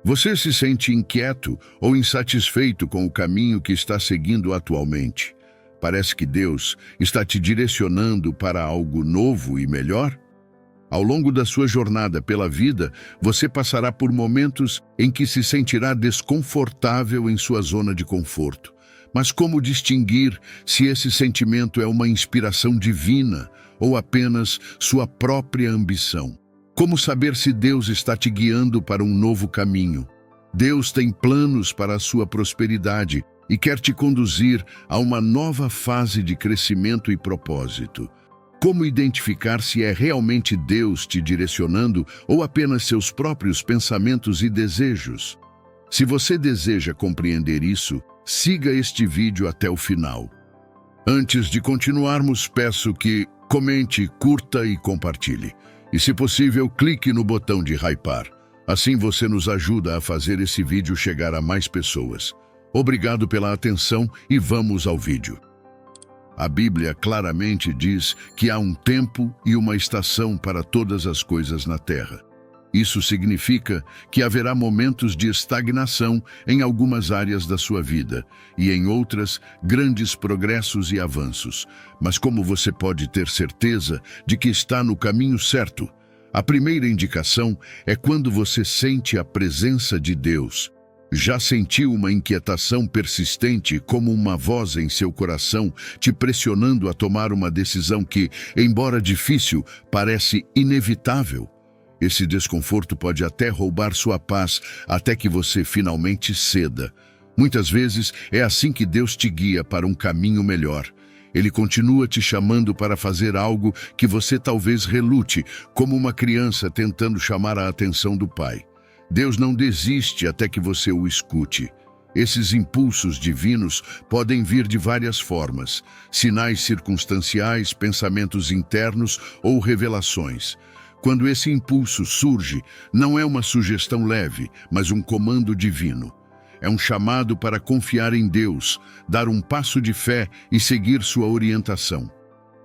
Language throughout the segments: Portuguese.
Você se sente inquieto ou insatisfeito com o caminho que está seguindo atualmente? Parece que Deus está te direcionando para algo novo e melhor? Ao longo da sua jornada pela vida, você passará por momentos em que se sentirá desconfortável em sua zona de conforto. Mas como distinguir se esse sentimento é uma inspiração divina ou apenas sua própria ambição? Como saber se Deus está te guiando para um novo caminho? Deus tem planos para a sua prosperidade e quer te conduzir a uma nova fase de crescimento e propósito. Como identificar se é realmente Deus te direcionando ou apenas seus próprios pensamentos e desejos? Se você deseja compreender isso, siga este vídeo até o final. Antes de continuarmos, peço que comente, curta e compartilhe. E, se possível, clique no botão de hypar. Assim você nos ajuda a fazer esse vídeo chegar a mais pessoas. Obrigado pela atenção e vamos ao vídeo. A Bíblia claramente diz que há um tempo e uma estação para todas as coisas na Terra. Isso significa que haverá momentos de estagnação em algumas áreas da sua vida e em outras, grandes progressos e avanços. Mas como você pode ter certeza de que está no caminho certo? A primeira indicação é quando você sente a presença de Deus. Já sentiu uma inquietação persistente como uma voz em seu coração te pressionando a tomar uma decisão que, embora difícil, parece inevitável? Esse desconforto pode até roubar sua paz até que você finalmente ceda. Muitas vezes é assim que Deus te guia para um caminho melhor. Ele continua te chamando para fazer algo que você talvez relute, como uma criança tentando chamar a atenção do pai. Deus não desiste até que você o escute. Esses impulsos divinos podem vir de várias formas: sinais circunstanciais, pensamentos internos ou revelações. Quando esse impulso surge, não é uma sugestão leve, mas um comando divino. É um chamado para confiar em Deus, dar um passo de fé e seguir sua orientação.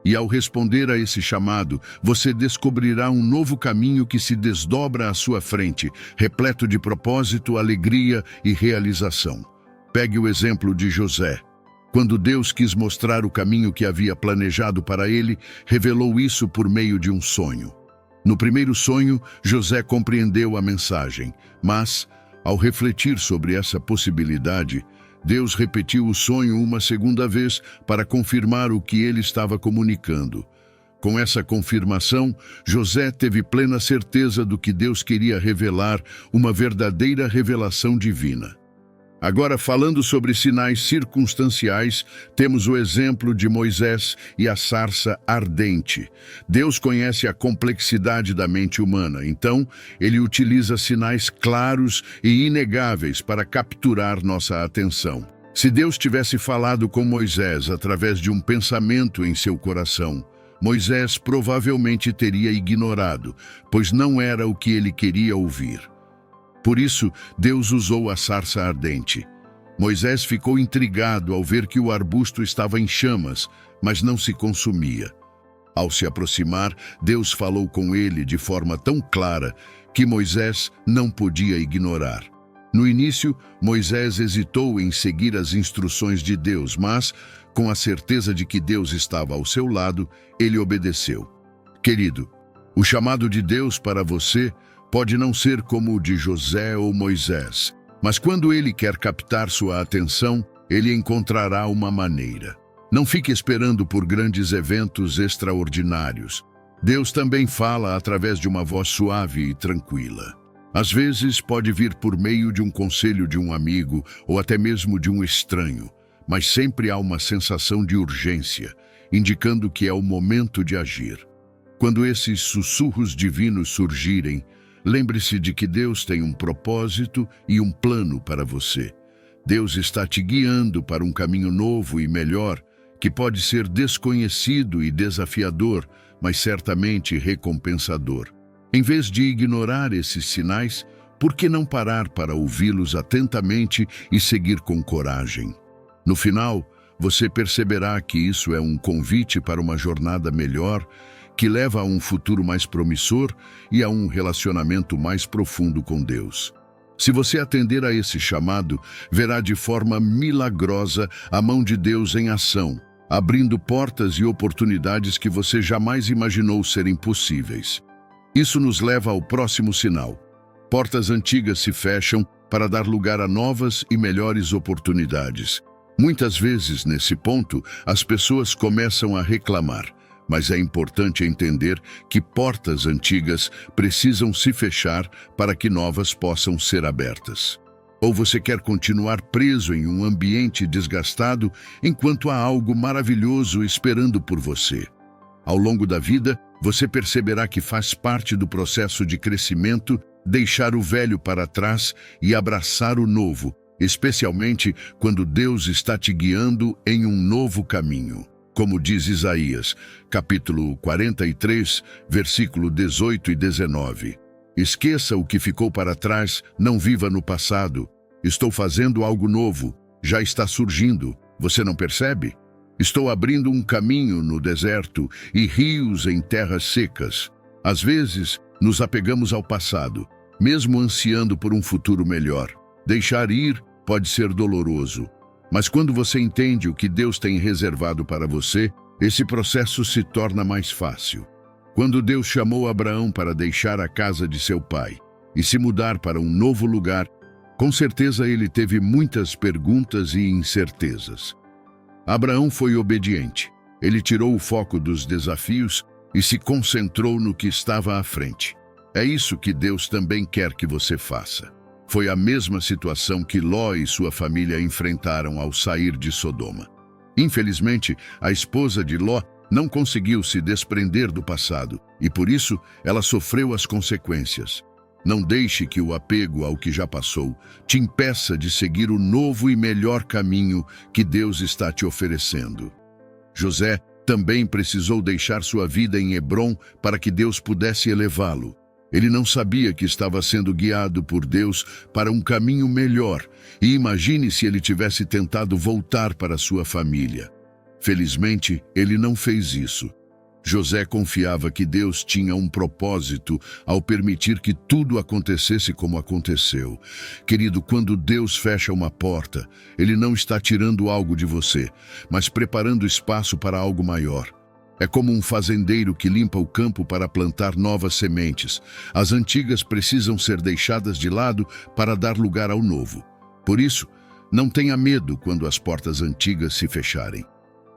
E ao responder a esse chamado, você descobrirá um novo caminho que se desdobra à sua frente, repleto de propósito, alegria e realização. Pegue o exemplo de José. Quando Deus quis mostrar o caminho que havia planejado para ele, revelou isso por meio de um sonho. No primeiro sonho, José compreendeu a mensagem, mas, ao refletir sobre essa possibilidade, Deus repetiu o sonho uma segunda vez para confirmar o que ele estava comunicando. Com essa confirmação, José teve plena certeza do que Deus queria revelar, uma verdadeira revelação divina. Agora, falando sobre sinais circunstanciais, temos o exemplo de Moisés e a sarça ardente. Deus conhece a complexidade da mente humana, então ele utiliza sinais claros e inegáveis para capturar nossa atenção. Se Deus tivesse falado com Moisés através de um pensamento em seu coração, Moisés provavelmente teria ignorado, pois não era o que ele queria ouvir. Por isso, Deus usou a sarça ardente. Moisés ficou intrigado ao ver que o arbusto estava em chamas, mas não se consumia. Ao se aproximar, Deus falou com ele de forma tão clara que Moisés não podia ignorar. No início, Moisés hesitou em seguir as instruções de Deus, mas, com a certeza de que Deus estava ao seu lado, ele obedeceu. Querido, o chamado de Deus para você pode não ser como o de José ou Moisés, mas quando ele quer captar sua atenção, ele encontrará uma maneira. Não fique esperando por grandes eventos extraordinários. Deus também fala através de uma voz suave e tranquila. Às vezes pode vir por meio de um conselho de um amigo ou até mesmo de um estranho, mas sempre há uma sensação de urgência, indicando que é o momento de agir. Quando esses sussurros divinos surgirem, lembre-se de que Deus tem um propósito e um plano para você. Deus está te guiando para um caminho novo e melhor, que pode ser desconhecido e desafiador, mas certamente recompensador. Em vez de ignorar esses sinais, por que não parar para ouvi-los atentamente e seguir com coragem? No final, você perceberá que isso é um convite para uma jornada melhor, que leva a um futuro mais promissor e a um relacionamento mais profundo com Deus. Se você atender a esse chamado, verá de forma milagrosa a mão de Deus em ação, abrindo portas e oportunidades que você jamais imaginou serem possíveis. Isso nos leva ao próximo sinal. Portas antigas se fecham para dar lugar a novas e melhores oportunidades. Muitas vezes, nesse ponto, as pessoas começam a reclamar, mas é importante entender que portas antigas precisam se fechar para que novas possam ser abertas. Ou você quer continuar preso em um ambiente desgastado enquanto há algo maravilhoso esperando por você? Ao longo da vida, você perceberá que faz parte do processo de crescimento deixar o velho para trás e abraçar o novo, especialmente quando Deus está te guiando em um novo caminho. Como diz Isaías, capítulo 43, versículo 18 e 19. Esqueça o que ficou para trás, não viva no passado. Estou fazendo algo novo, já está surgindo, você não percebe? Estou abrindo um caminho no deserto e rios em terras secas. Às vezes, nos apegamos ao passado, mesmo ansiando por um futuro melhor. Deixar ir pode ser doloroso, mas quando você entende o que Deus tem reservado para você, esse processo se torna mais fácil. Quando Deus chamou Abraão para deixar a casa de seu pai e se mudar para um novo lugar, com certeza ele teve muitas perguntas e incertezas. Abraão foi obediente. Ele tirou o foco dos desafios e se concentrou no que estava à frente. É isso que Deus também quer que você faça. Foi a mesma situação que Ló e sua família enfrentaram ao sair de Sodoma. Infelizmente, a esposa de Ló não conseguiu se desprender do passado e, por isso, ela sofreu as consequências. Não deixe que o apego ao que já passou te impeça de seguir o novo e melhor caminho que Deus está te oferecendo. José também precisou deixar sua vida em Hebrom para que Deus pudesse elevá-lo. Ele não sabia que estava sendo guiado por Deus para um caminho melhor, e imagine se ele tivesse tentado voltar para sua família. Felizmente, ele não fez isso. José confiava que Deus tinha um propósito ao permitir que tudo acontecesse como aconteceu. Querido, quando Deus fecha uma porta, Ele não está tirando algo de você, mas preparando espaço para algo maior. É como um fazendeiro que limpa o campo para plantar novas sementes. As antigas precisam ser deixadas de lado para dar lugar ao novo. Por isso, não tenha medo quando as portas antigas se fecharem.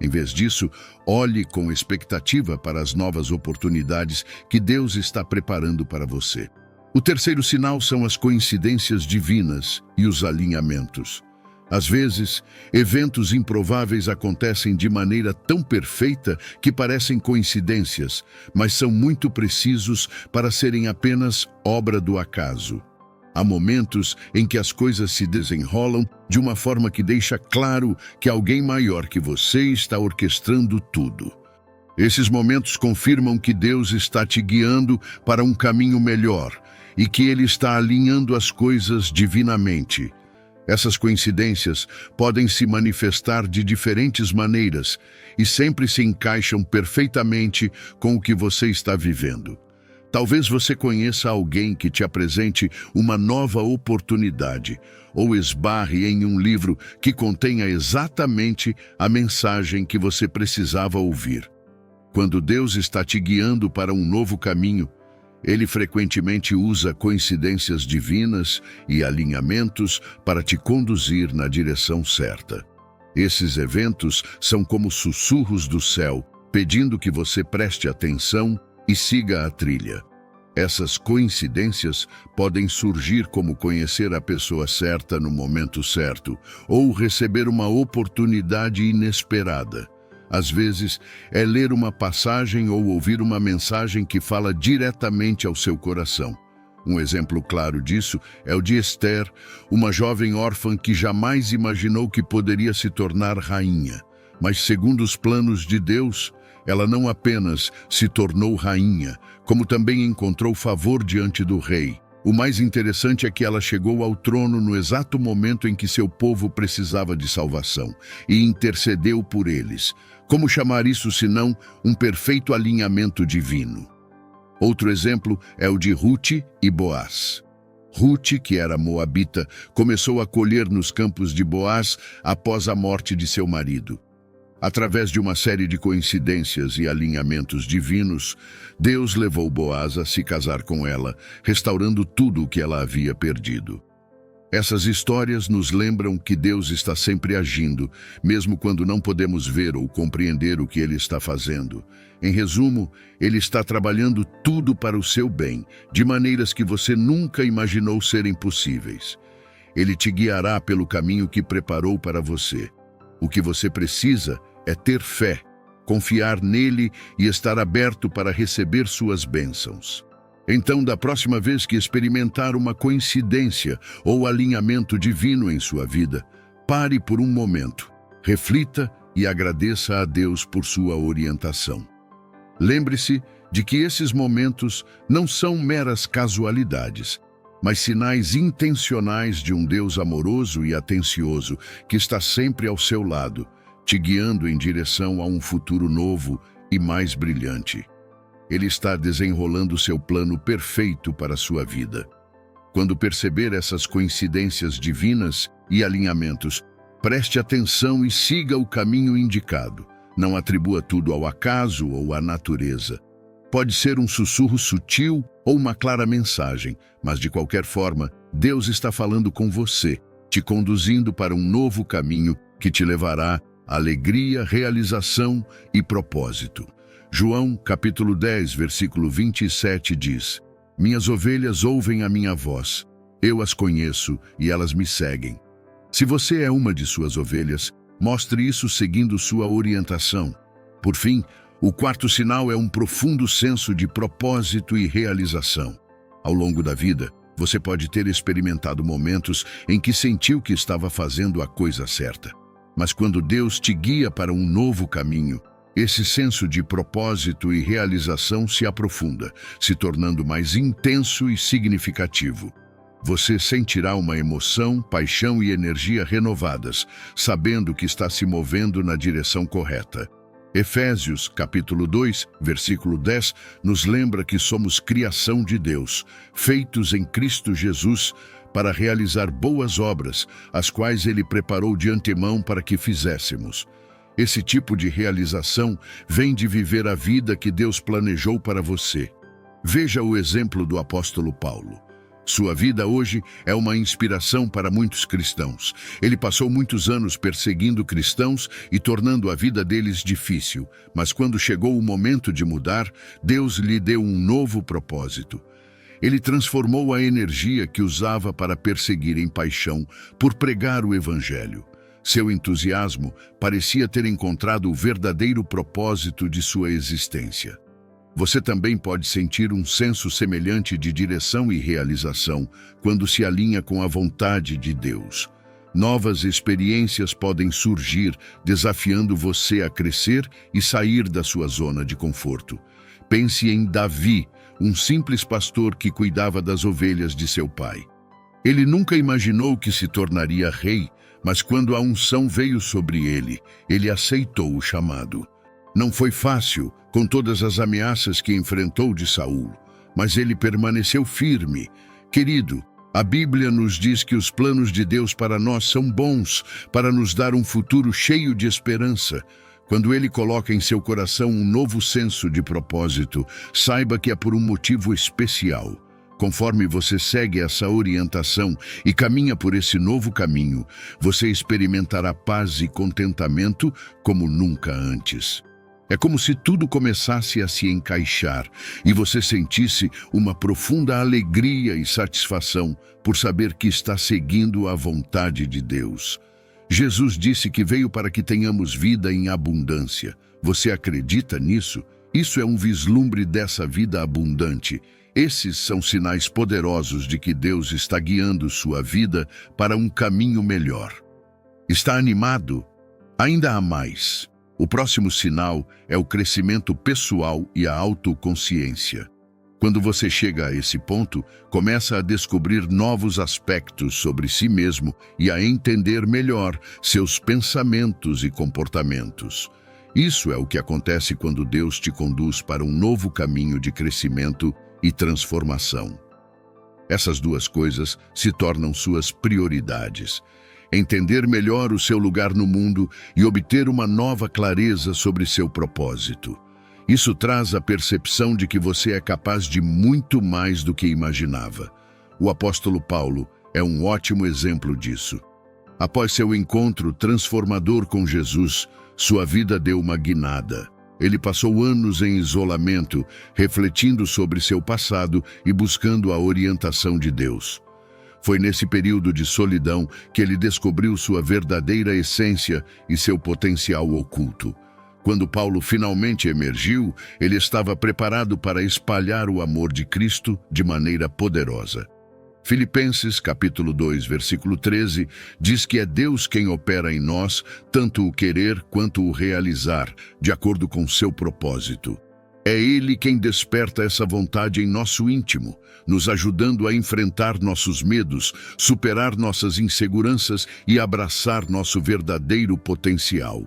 Em vez disso, olhe com expectativa para as novas oportunidades que Deus está preparando para você. O terceiro sinal são as coincidências divinas e os alinhamentos. Às vezes, eventos improváveis acontecem de maneira tão perfeita que parecem coincidências, mas são muito precisos para serem apenas obra do acaso. Há momentos em que as coisas se desenrolam de uma forma que deixa claro que alguém maior que você está orquestrando tudo. Esses momentos confirmam que Deus está te guiando para um caminho melhor e que Ele está alinhando as coisas divinamente. Essas coincidências podem se manifestar de diferentes maneiras e sempre se encaixam perfeitamente com o que você está vivendo. Talvez você conheça alguém que te apresente uma nova oportunidade ou esbarre em um livro que contenha exatamente a mensagem que você precisava ouvir. Quando Deus está te guiando para um novo caminho, Ele frequentemente usa coincidências divinas e alinhamentos para te conduzir na direção certa. Esses eventos são como sussurros do céu, pedindo que você preste atenção e siga a trilha. Essas coincidências podem surgir como conhecer a pessoa certa no momento certo ou receber uma oportunidade inesperada. Às vezes, é ler uma passagem ou ouvir uma mensagem que fala diretamente ao seu coração. Um exemplo claro disso é o de Esther, uma jovem órfã que jamais imaginou que poderia se tornar rainha. Mas, segundo os planos de Deus, ela não apenas se tornou rainha, como também encontrou favor diante do rei. O mais interessante é que ela chegou ao trono no exato momento em que seu povo precisava de salvação e intercedeu por eles. Como chamar isso senão um perfeito alinhamento divino? Outro exemplo é o de Ruth e Boaz. Rute, que era moabita, começou a colher nos campos de Boaz após a morte de seu marido. Através de uma série de coincidências e alinhamentos divinos, Deus levou Boaz a se casar com ela, restaurando tudo o que ela havia perdido. Essas histórias nos lembram que Deus está sempre agindo, mesmo quando não podemos ver ou compreender o que Ele está fazendo. Em resumo, Ele está trabalhando tudo para o seu bem, de maneiras que você nunca imaginou serem possíveis. Ele te guiará pelo caminho que preparou para você. O que você precisa é ter fé, confiar nele e estar aberto para receber suas bênçãos. Então, da próxima vez que experimentar uma coincidência ou alinhamento divino em sua vida, pare por um momento, reflita e agradeça a Deus por sua orientação. Lembre-se de que esses momentos não são meras casualidades, mas sinais intencionais de um Deus amoroso e atencioso que está sempre ao seu lado, te guiando em direção a um futuro novo e mais brilhante. Ele está desenrolando seu plano perfeito para a sua vida. Quando perceber essas coincidências divinas e alinhamentos, preste atenção e siga o caminho indicado. Não atribua tudo ao acaso ou à natureza. Pode ser um sussurro sutil ou uma clara mensagem, mas de qualquer forma, Deus está falando com você, te conduzindo para um novo caminho que te levará a alegria, realização e propósito. João, capítulo 10, versículo 27 diz: Minhas ovelhas ouvem a minha voz, eu as conheço e elas me seguem. Se você é uma de suas ovelhas, mostre isso seguindo sua orientação. Por fim, o quarto sinal é um profundo senso de propósito e realização. Ao longo da vida, você pode ter experimentado momentos em que sentiu que estava fazendo a coisa certa. Mas quando Deus te guia para um novo caminho, esse senso de propósito e realização se aprofunda, se tornando mais intenso e significativo. Você sentirá uma emoção, paixão e energia renovadas, sabendo que está se movendo na direção correta. Efésios, capítulo 2, versículo 10, nos lembra que somos criação de Deus, feitos em Cristo Jesus, para realizar boas obras, as quais Ele preparou de antemão para que fizéssemos. Esse tipo de realização vem de viver a vida que Deus planejou para você. Veja o exemplo do apóstolo Paulo. Sua vida hoje é uma inspiração para muitos cristãos. Ele passou muitos anos perseguindo cristãos e tornando a vida deles difícil, mas quando chegou o momento de mudar, Deus lhe deu um novo propósito. Ele transformou a energia que usava para perseguir em paixão por pregar o Evangelho. Seu entusiasmo parecia ter encontrado o verdadeiro propósito de sua existência. Você também pode sentir um senso semelhante de direção e realização quando se alinha com a vontade de Deus. Novas experiências podem surgir, desafiando você a crescer e sair da sua zona de conforto. Pense em Davi, um simples pastor que cuidava das ovelhas de seu pai. Ele nunca imaginou que se tornaria rei, mas quando a unção veio sobre ele, ele aceitou o chamado. Não foi fácil, com todas as ameaças que enfrentou de Saul, mas ele permaneceu firme. Querido, a Bíblia nos diz que os planos de Deus para nós são bons, para nos dar um futuro cheio de esperança. Quando Ele coloca em seu coração um novo senso de propósito, saiba que é por um motivo especial. Conforme você segue essa orientação e caminha por esse novo caminho, você experimentará paz e contentamento como nunca antes. É como se tudo começasse a se encaixar e você sentisse uma profunda alegria e satisfação por saber que está seguindo a vontade de Deus. Jesus disse que veio para que tenhamos vida em abundância. Você acredita nisso? Isso é um vislumbre dessa vida abundante. Esses são sinais poderosos de que Deus está guiando sua vida para um caminho melhor. Está animado? Ainda há mais. O próximo sinal é o crescimento pessoal e a autoconsciência. Quando você chega a esse ponto, começa a descobrir novos aspectos sobre si mesmo e a entender melhor seus pensamentos e comportamentos. Isso é o que acontece quando Deus te conduz para um novo caminho de crescimento e transformação. Essas duas coisas se tornam suas prioridades. Entender melhor o seu lugar no mundo e obter uma nova clareza sobre seu propósito. Isso traz a percepção de que você é capaz de muito mais do que imaginava. O apóstolo Paulo é um ótimo exemplo disso. Após seu encontro transformador com Jesus, sua vida deu uma guinada. Ele passou anos em isolamento, refletindo sobre seu passado e buscando a orientação de Deus. Foi nesse período de solidão que ele descobriu sua verdadeira essência e seu potencial oculto. Quando Paulo finalmente emergiu, ele estava preparado para espalhar o amor de Cristo de maneira poderosa. Filipenses, capítulo 2, versículo 13, diz que é Deus quem opera em nós, tanto o querer quanto o realizar, de acordo com seu propósito. É Ele quem desperta essa vontade em nosso íntimo, nos ajudando a enfrentar nossos medos, superar nossas inseguranças e abraçar nosso verdadeiro potencial.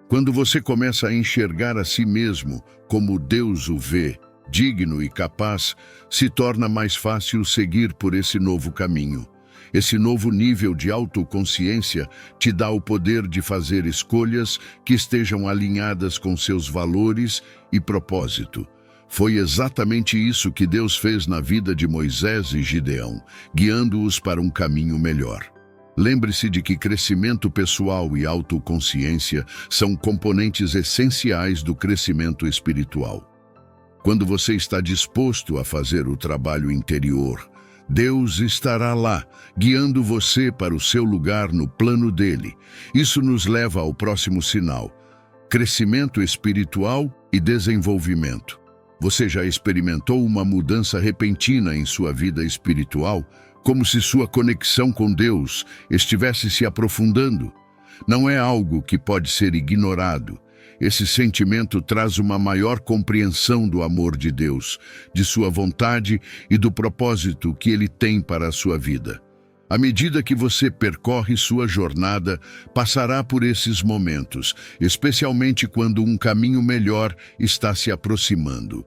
Quando você começa a enxergar a si mesmo como Deus o vê, digno e capaz, se torna mais fácil seguir por esse novo caminho. Esse novo nível de autoconsciência te dá o poder de fazer escolhas que estejam alinhadas com seus valores e propósito. Foi exatamente isso que Deus fez na vida de Moisés e Gideão, guiando-os para um caminho melhor. Lembre-se de que crescimento pessoal e autoconsciência são componentes essenciais do crescimento espiritual. Quando você está disposto a fazer o trabalho interior, Deus estará lá, guiando você para o seu lugar no plano dele. Isso nos leva ao próximo sinal: crescimento espiritual e desenvolvimento. Você já experimentou uma mudança repentina em sua vida espiritual, como se sua conexão com Deus estivesse se aprofundando? Não é algo que pode ser ignorado. Esse sentimento traz uma maior compreensão do amor de Deus, de sua vontade e do propósito que Ele tem para a sua vida. À medida que você percorre sua jornada, passará por esses momentos, especialmente quando um caminho melhor está se aproximando.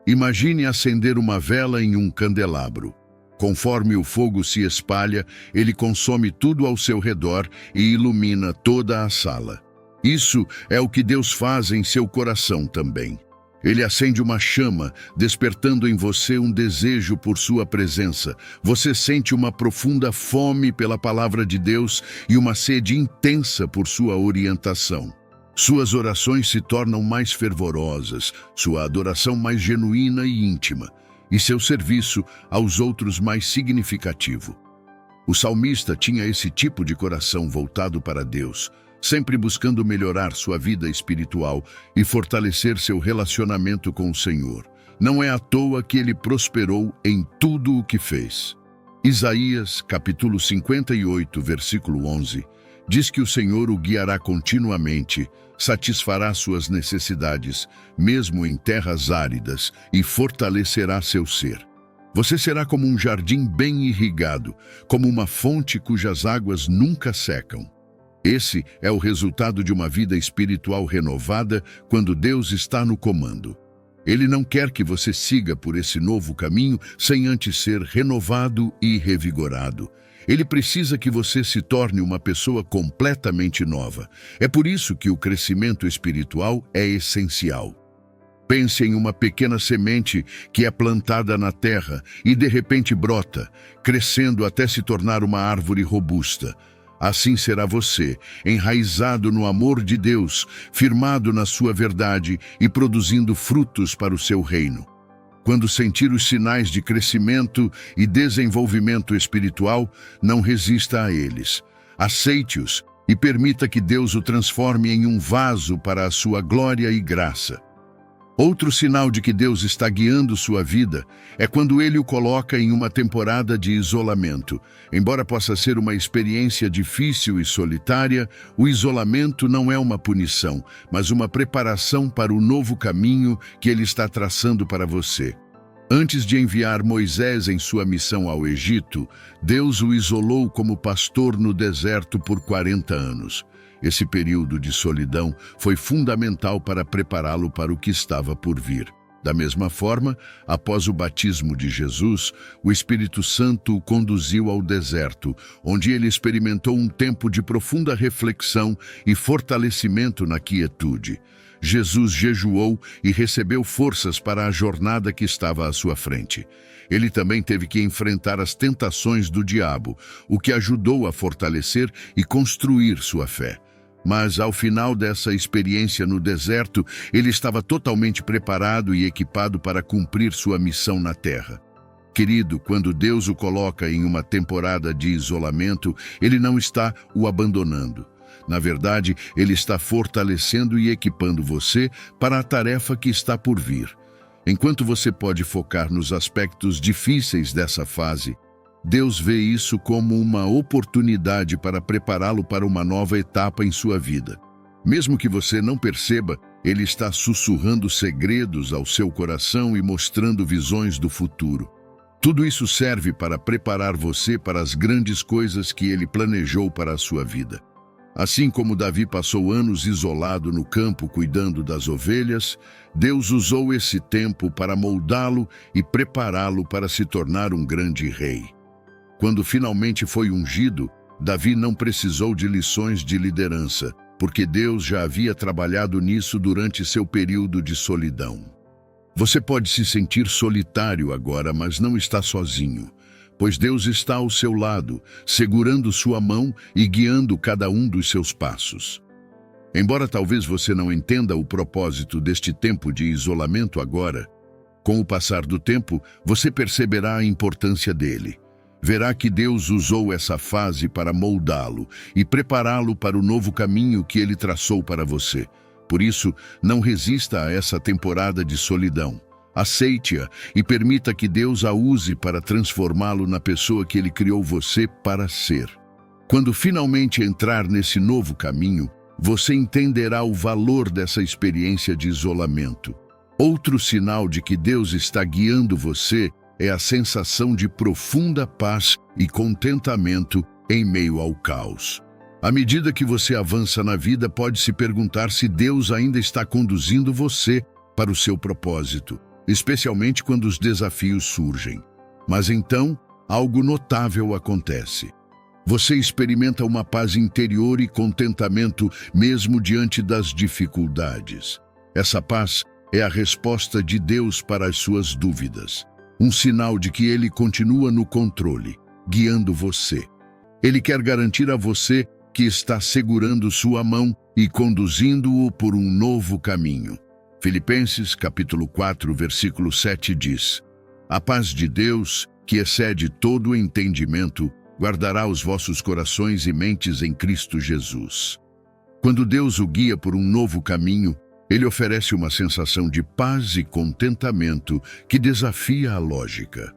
Imagine acender uma vela em um candelabro. Conforme o fogo se espalha, ele consome tudo ao seu redor e ilumina toda a sala. Isso é o que Deus faz em seu coração também. Ele acende uma chama, despertando em você um desejo por sua presença. Você sente uma profunda fome pela palavra de Deus e uma sede intensa por sua orientação. Suas orações se tornam mais fervorosas, sua adoração mais genuína e íntima, e seu serviço aos outros mais significativo. O salmista tinha esse tipo de coração voltado para Deus, sempre buscando melhorar sua vida espiritual e fortalecer seu relacionamento com o Senhor. Não é à toa que ele prosperou em tudo o que fez. Isaías, capítulo 58, versículo 11, diz que o Senhor o guiará continuamente, satisfará suas necessidades, mesmo em terras áridas, e fortalecerá seu ser. Você será como um jardim bem irrigado, como uma fonte cujas águas nunca secam. Esse é o resultado de uma vida espiritual renovada quando Deus está no comando. Ele não quer que você siga por esse novo caminho sem antes ser renovado e revigorado. Ele precisa que você se torne uma pessoa completamente nova. É por isso que o crescimento espiritual é essencial. Pense em uma pequena semente que é plantada na terra e de repente brota, crescendo até se tornar uma árvore robusta. Assim será você, enraizado no amor de Deus, firmado na sua verdade e produzindo frutos para o seu reino. Quando sentir os sinais de crescimento e desenvolvimento espiritual, não resista a eles. Aceite-os e permita que Deus o transforme em um vaso para a sua glória e graça. Outro sinal de que Deus está guiando sua vida é quando Ele o coloca em uma temporada de isolamento. Embora possa ser uma experiência difícil e solitária, o isolamento não é uma punição, mas uma preparação para o novo caminho que Ele está traçando para você. Antes de enviar Moisés em sua missão ao Egito, Deus o isolou como pastor no deserto por 40 anos. Esse período de solidão foi fundamental para prepará-lo para o que estava por vir. Da mesma forma, após o batismo de Jesus, o Espírito Santo o conduziu ao deserto, onde ele experimentou um tempo de profunda reflexão e fortalecimento na quietude. Jesus jejuou e recebeu forças para a jornada que estava à sua frente. Ele também teve que enfrentar as tentações do diabo, o que ajudou a fortalecer e construir sua fé. Mas, ao final dessa experiência no deserto, ele estava totalmente preparado e equipado para cumprir sua missão na terra. Querido, quando Deus o coloca em uma temporada de isolamento, ele não está o abandonando. Na verdade, ele está fortalecendo e equipando você para a tarefa que está por vir. Enquanto você pode focar nos aspectos difíceis dessa fase, Deus vê isso como uma oportunidade para prepará-lo para uma nova etapa em sua vida. Mesmo que você não perceba, ele está sussurrando segredos ao seu coração e mostrando visões do futuro. Tudo isso serve para preparar você para as grandes coisas que ele planejou para a sua vida. Assim como Davi passou anos isolado no campo cuidando das ovelhas, Deus usou esse tempo para moldá-lo e prepará-lo para se tornar um grande rei. Quando finalmente foi ungido, Davi não precisou de lições de liderança, porque Deus já havia trabalhado nisso durante seu período de solidão. Você pode se sentir solitário agora, mas não está sozinho, pois Deus está ao seu lado, segurando sua mão e guiando cada um dos seus passos. Embora talvez você não entenda o propósito deste tempo de isolamento agora, com o passar do tempo, você perceberá a importância dele. Verá que Deus usou essa fase para moldá-lo e prepará-lo para o novo caminho que ele traçou para você. Por isso, não resista a essa temporada de solidão. Aceite-a e permita que Deus a use para transformá-lo na pessoa que ele criou você para ser. Quando finalmente entrar nesse novo caminho, você entenderá o valor dessa experiência de isolamento. Outro sinal de que Deus está guiando você é a sensação de profunda paz e contentamento em meio ao caos. À medida que você avança na vida, pode se perguntar se Deus ainda está conduzindo você para o seu propósito, especialmente quando os desafios surgem. Mas então, algo notável acontece. Você experimenta uma paz interior e contentamento mesmo diante das dificuldades. Essa paz é a resposta de Deus para as suas dúvidas. Um sinal de que ele continua no controle, guiando você. Ele quer garantir a você que está segurando sua mão e conduzindo-o por um novo caminho. Filipenses capítulo 4, versículo 7 diz: A paz de Deus, que excede todo o entendimento, guardará os vossos corações e mentes em Cristo Jesus. Quando Deus o guia por um novo caminho, ele oferece uma sensação de paz e contentamento que desafia a lógica.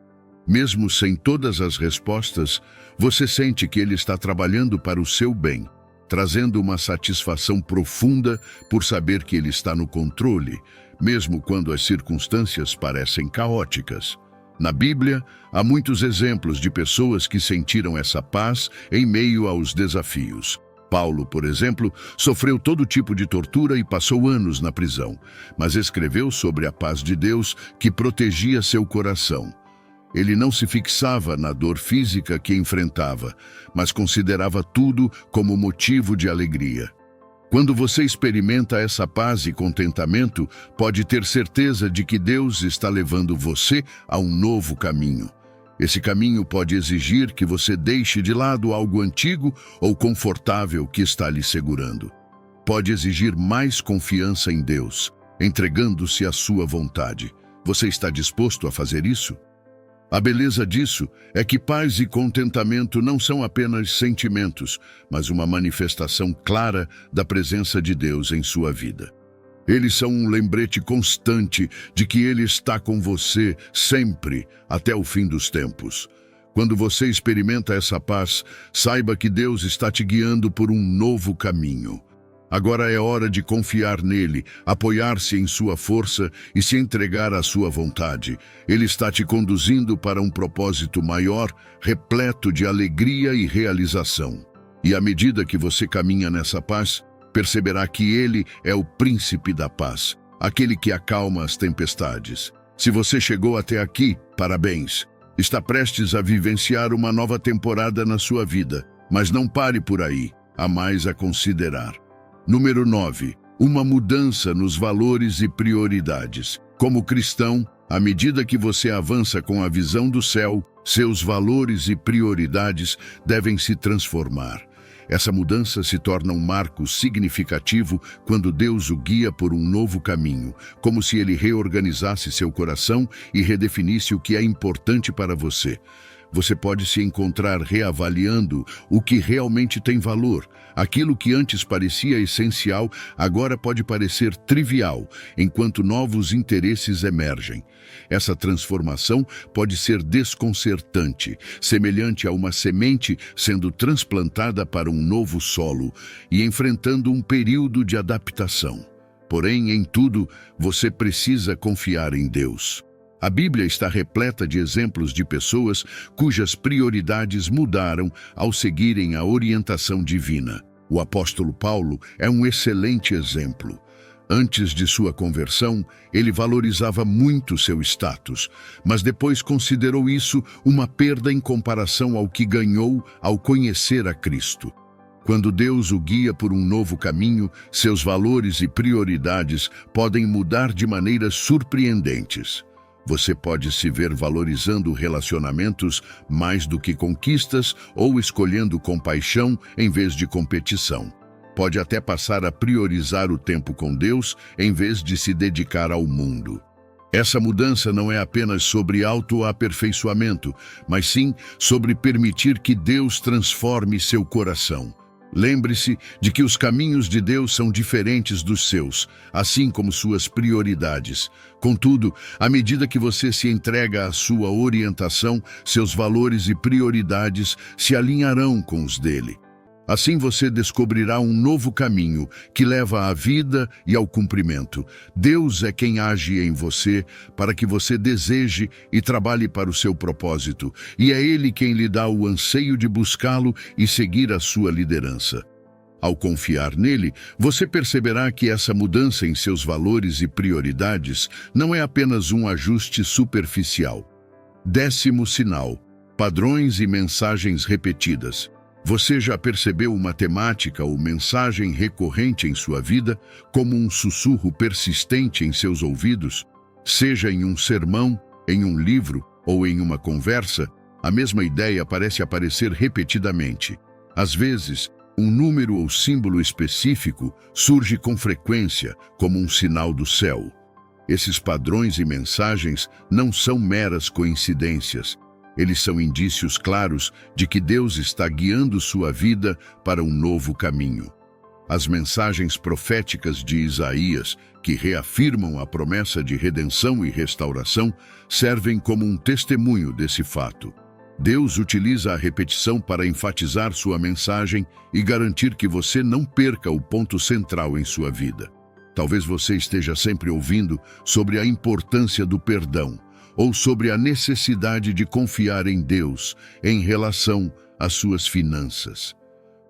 Mesmo sem todas as respostas, você sente que ele está trabalhando para o seu bem, trazendo uma satisfação profunda por saber que ele está no controle, mesmo quando as circunstâncias parecem caóticas. Na Bíblia, há muitos exemplos de pessoas que sentiram essa paz em meio aos desafios. Paulo, por exemplo, sofreu todo tipo de tortura e passou anos na prisão, mas escreveu sobre a paz de Deus que protegia seu coração. Ele não se fixava na dor física que enfrentava, mas considerava tudo como motivo de alegria. Quando você experimenta essa paz e contentamento, pode ter certeza de que Deus está levando você a um novo caminho. Esse caminho pode exigir que você deixe de lado algo antigo ou confortável que está lhe segurando. Pode exigir mais confiança em Deus, entregando-se à sua vontade. Você está disposto a fazer isso? A beleza disso é que paz e contentamento não são apenas sentimentos, mas uma manifestação clara da presença de Deus em sua vida. Eles são um lembrete constante de que Ele está com você sempre, até o fim dos tempos. Quando você experimenta essa paz, saiba que Deus está te guiando por um novo caminho. Agora é hora de confiar nele, apoiar-se em sua força e se entregar à sua vontade. Ele está te conduzindo para um propósito maior, repleto de alegria e realização. E à medida que você caminha nessa paz, perceberá que Ele é o príncipe da paz, aquele que acalma as tempestades. Se você chegou até aqui, parabéns! Está prestes a vivenciar uma nova temporada na sua vida, mas não pare por aí, há mais a considerar. Número 9. Uma mudança nos valores e prioridades. Como cristão, à medida que você avança com a visão do céu, seus valores e prioridades devem se transformar. Essa mudança se torna um marco significativo quando Deus o guia por um novo caminho, como se ele reorganizasse seu coração e redefinisse o que é importante para você. Você pode se encontrar reavaliando o que realmente tem valor. Aquilo que antes parecia essencial, agora pode parecer trivial, enquanto novos interesses emergem. Essa transformação pode ser desconcertante, semelhante a uma semente sendo transplantada para um novo solo e enfrentando um período de adaptação. Porém, em tudo, você precisa confiar em Deus. A Bíblia está repleta de exemplos de pessoas cujas prioridades mudaram ao seguirem a orientação divina. O apóstolo Paulo é um excelente exemplo. Antes de sua conversão, ele valorizava muito seu status, mas depois considerou isso uma perda em comparação ao que ganhou ao conhecer a Cristo. Quando Deus o guia por um novo caminho, seus valores e prioridades podem mudar de maneiras surpreendentes. Você pode se ver valorizando relacionamentos mais do que conquistas ou escolhendo compaixão em vez de competição. Pode até passar a priorizar o tempo com Deus em vez de se dedicar ao mundo. Essa mudança não é apenas sobre autoaperfeiçoamento, mas sim sobre permitir que Deus transforme seu coração. Lembre-se de que os caminhos de Deus são diferentes dos seus, assim como suas prioridades. Contudo, à medida que você se entrega à sua orientação, seus valores e prioridades se alinharão com os dele. Assim você descobrirá um novo caminho que leva à vida e ao cumprimento. Deus é quem age em você para que você deseje e trabalhe para o seu propósito, e é Ele quem lhe dá o anseio de buscá-lo e seguir a sua liderança. Ao confiar nele, você perceberá que essa mudança em seus valores e prioridades não é apenas um ajuste superficial. 10º sinal: padrões e mensagens repetidas. Você já percebeu uma temática ou mensagem recorrente em sua vida, como um sussurro persistente em seus ouvidos? Seja em um sermão, em um livro ou em uma conversa, a mesma ideia parece aparecer repetidamente. Às vezes, um número ou símbolo específico surge com frequência, como um sinal do céu. Esses padrões e mensagens não são meras coincidências. Eles são indícios claros de que Deus está guiando sua vida para um novo caminho. As mensagens proféticas de Isaías, que reafirmam a promessa de redenção e restauração, servem como um testemunho desse fato. Deus utiliza a repetição para enfatizar sua mensagem e garantir que você não perca o ponto central em sua vida. Talvez você esteja sempre ouvindo sobre a importância do perdão, ou sobre a necessidade de confiar em Deus em relação às suas finanças.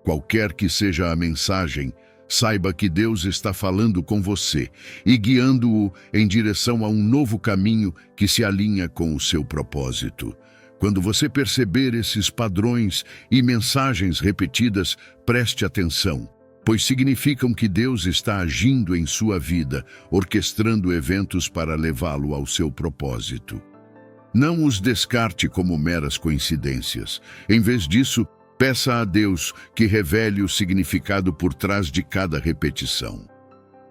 Qualquer que seja a mensagem, saiba que Deus está falando com você e guiando-o em direção a um novo caminho que se alinha com o seu propósito. Quando você perceber esses padrões e mensagens repetidas, preste atenção, pois significam que Deus está agindo em sua vida, orquestrando eventos para levá-lo ao seu propósito. Não os descarte como meras coincidências. Em vez disso, peça a Deus que revele o significado por trás de cada repetição.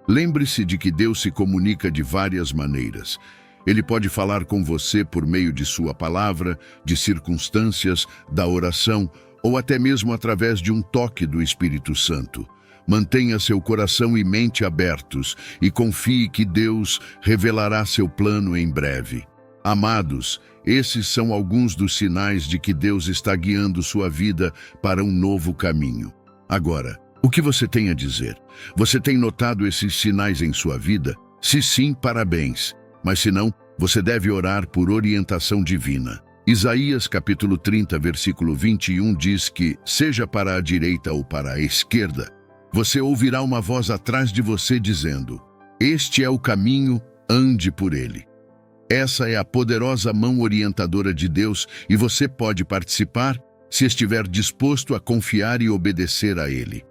Lembre-se de que Deus se comunica de várias maneiras. Ele pode falar com você por meio de sua palavra, de circunstâncias, da oração, ou até mesmo através de um toque do Espírito Santo. Mantenha seu coração e mente abertos e confie que Deus revelará seu plano em breve. Amados, esses são alguns dos sinais de que Deus está guiando sua vida para um novo caminho. Agora, o que você tem a dizer? Você tem notado esses sinais em sua vida? Se sim, parabéns. Mas se não, você deve orar por orientação divina. Isaías capítulo 30, versículo 21 diz que, seja para a direita ou para a esquerda, você ouvirá uma voz atrás de você dizendo: Este é o caminho, ande por ele. Essa é a poderosa mão orientadora de Deus e você pode participar se estiver disposto a confiar e obedecer a Ele.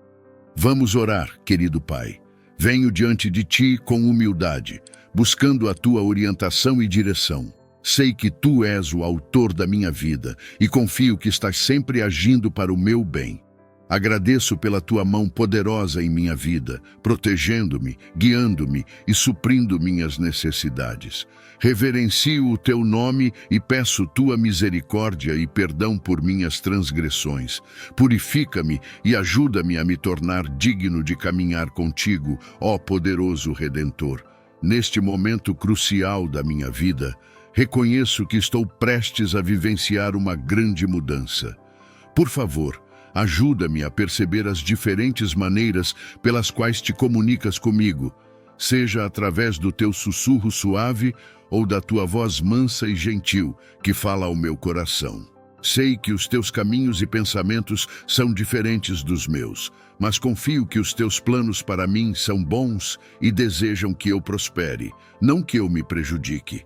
Vamos orar, querido Pai. Venho diante de Ti com humildade, buscando a Tua orientação e direção. Sei que Tu és o autor da minha vida e confio que estás sempre agindo para o meu bem. Agradeço pela Tua mão poderosa em minha vida, protegendo-me, guiando-me e suprindo minhas necessidades. Reverencio o Teu nome e peço Tua misericórdia e perdão por minhas transgressões. Purifica-me e ajuda-me a me tornar digno de caminhar contigo, ó poderoso Redentor. Neste momento crucial da minha vida, reconheço que estou prestes a vivenciar uma grande mudança. Por favor, ajuda-me a perceber as diferentes maneiras pelas quais te comunicas comigo, seja através do teu sussurro suave ou da tua voz mansa e gentil que fala ao meu coração. Sei que os teus caminhos e pensamentos são diferentes dos meus, mas confio que os teus planos para mim são bons e desejam que eu prospere, não que eu me prejudique.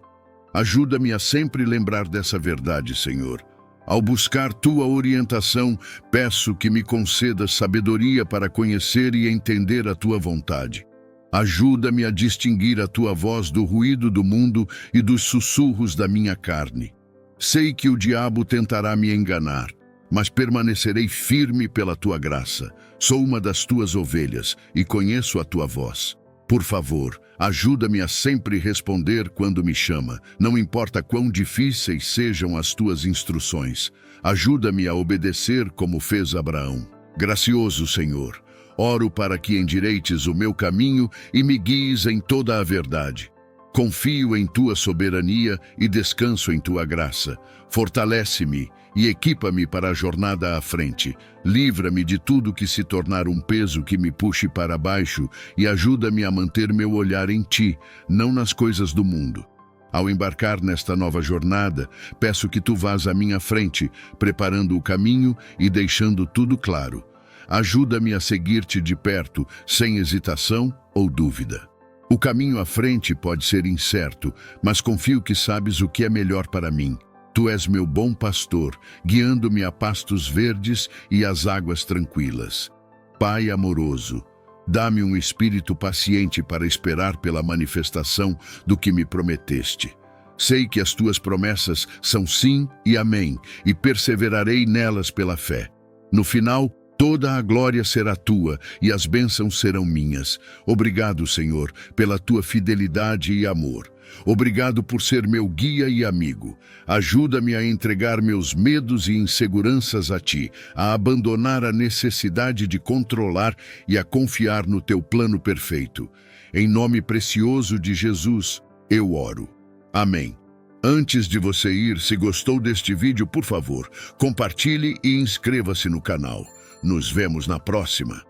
Ajuda-me a sempre lembrar dessa verdade, Senhor. Ao buscar Tua orientação, peço que me concedas sabedoria para conhecer e entender a Tua vontade. Ajuda-me a distinguir a Tua voz do ruído do mundo e dos sussurros da minha carne. Sei que o diabo tentará me enganar, mas permanecerei firme pela Tua graça. Sou uma das Tuas ovelhas e conheço a Tua voz. Por favor, ajuda-me a sempre responder quando me chama, não importa quão difíceis sejam as Tuas instruções. Ajuda-me a obedecer como fez Abraão. Gracioso Senhor, oro para que endireites o meu caminho e me guies em toda a verdade. Confio em Tua soberania e descanso em Tua graça. Fortalece-me e equipa-me para a jornada à frente. Livra-me de tudo que se tornar um peso que me puxe para baixo e ajuda-me a manter meu olhar em Ti, não nas coisas do mundo. Ao embarcar nesta nova jornada, peço que Tu vás à minha frente, preparando o caminho e deixando tudo claro. Ajuda-me a seguir-Te de perto, sem hesitação ou dúvida. O caminho à frente pode ser incerto, mas confio que sabes o que é melhor para mim. Tu és meu bom pastor, guiando-me a pastos verdes e às águas tranquilas. Pai amoroso, dá-me um espírito paciente para esperar pela manifestação do que me prometeste. Sei que as Tuas promessas são sim e amém, e perseverarei nelas pela fé. No final, toda a glória será Tua e as bênçãos serão minhas. Obrigado, Senhor, pela Tua fidelidade e amor. Obrigado por ser meu guia e amigo. Ajuda-me a entregar meus medos e inseguranças a Ti, a abandonar a necessidade de controlar e a confiar no Teu plano perfeito. Em nome precioso de Jesus, eu oro. Amém. Antes de você ir, se gostou deste vídeo, por favor, compartilhe e inscreva-se no canal. Nos vemos na próxima.